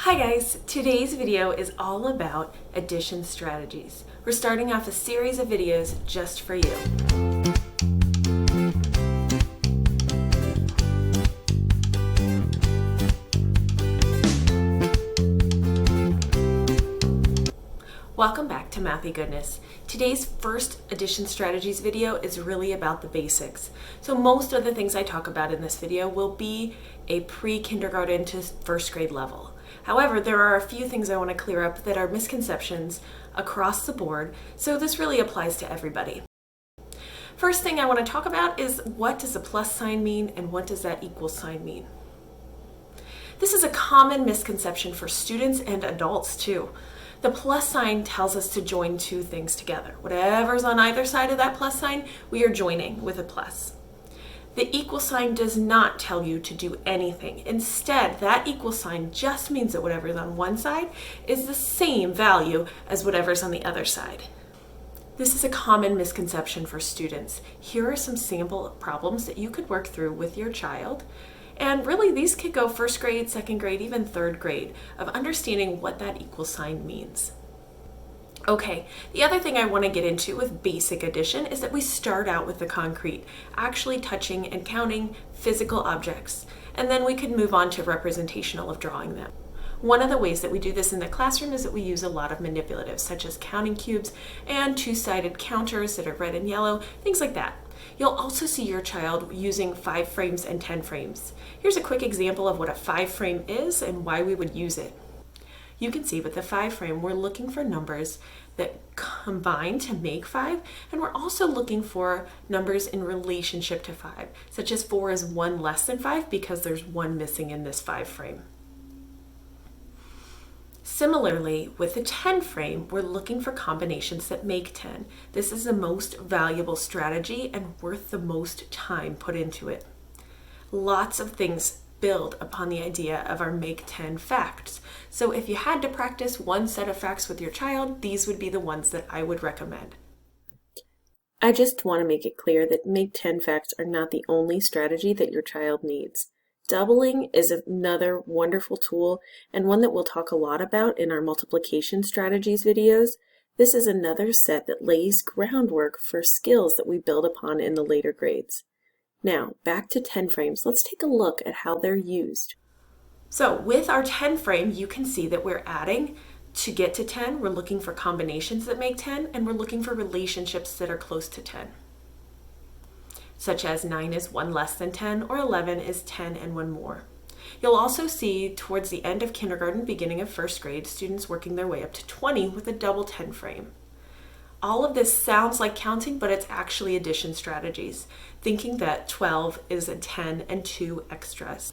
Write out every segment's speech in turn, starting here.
Hi guys, today's video is all about addition strategies. We're starting off a series of videos just for you. Welcome back to Mathy Goodness. Today's first addition strategies video is really about the basics. So most of the things I talk about in this video will be a pre-kindergarten to first grade level. However, there are a few things I want to clear up that are misconceptions across the board, so this really applies to everybody. First thing I want to talk about is what does a plus sign mean and what does that equal sign mean? This is a common misconception for students and adults too. The plus sign tells us to join two things together. Whatever's on either side of that plus sign, we are joining with a plus. The equal sign does not tell you to do anything. Instead, that equal sign just means that whatever's on one side is the same value as whatever's on the other side. This is a common misconception for students. Here are some sample problems that you could work through with your child. And really, these could go first grade, second grade, even third grade, of understanding what that equal sign means. Okay, the other thing I want to get into with basic addition is that we start out with the concrete, actually touching and counting physical objects, and then we could move on to representational of drawing them. One of the ways that we do this in the classroom is that we use a lot of manipulatives, such as counting cubes and two-sided counters that are red and yellow, things like that. You'll also see your child using 5 frames and 10 frames. Here's a quick example of what a 5 frame is and why we would use it. You can see with the 5 frame, we're looking for numbers that combine to make 5, and we're also looking for numbers in relationship to 5, such as 4 is 1 less than 5 because there's 1 missing in this 5 frame. Similarly, with the 10 frame, we're looking for combinations that make 10. This is the most valuable strategy and worth the most time put into it. Lots of things build upon the idea of our make 10 facts. So if you had to practice one set of facts with your child, these would be the ones that I would recommend. I just want to make it clear that make 10 facts are not the only strategy that your child needs. Doubling is another wonderful tool and one that we'll talk a lot about in our multiplication strategies videos. This is another set that lays groundwork for skills that we build upon in the later grades. Now, back to 10 frames. Let's take a look at how they're used. So with our 10 frame, you can see that we're adding to get to 10. We're looking for combinations that make 10, and we're looking for relationships that are close to 10. Such as 9 is 1 less than 10, or 11 is 10 and 1 more. You'll also see towards the end of kindergarten, beginning of first grade, students working their way up to 20 with a double 10 frame. All of this sounds like counting, but it's actually addition strategies, thinking that 12 is a 10 and 2 extras.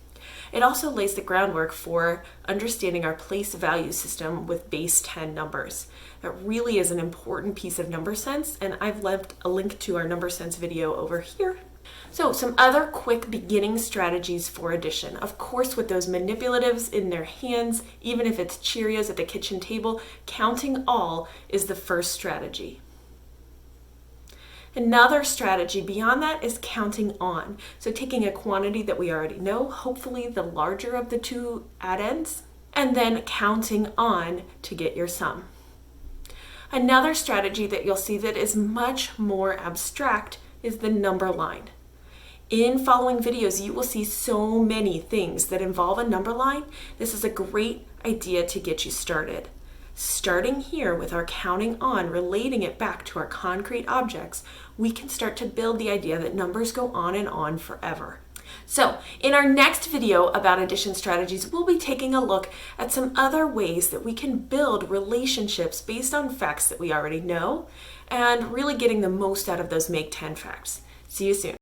It also lays the groundwork for understanding our place value system with base 10 numbers. That really is an important piece of number sense, and I've left a link to our number sense video over here. So some other quick beginning strategies for addition. Of course, with those manipulatives in their hands, even if it's Cheerios at the kitchen table, counting all is the first strategy. Another strategy beyond that is counting on. So taking a quantity that we already know, hopefully the larger of the two addends, and then counting on to get your sum. Another strategy that you'll see that is much more abstract is the number line. In following videos, you will see so many things that involve a number line. This is a great idea to get you started. Starting here with our counting on, relating it back to our concrete objects, we can start to build the idea that numbers go on and on forever. So in our next video about addition strategies, we'll be taking a look at some other ways that we can build relationships based on facts that we already know and really getting the most out of those make 10 facts. See you soon.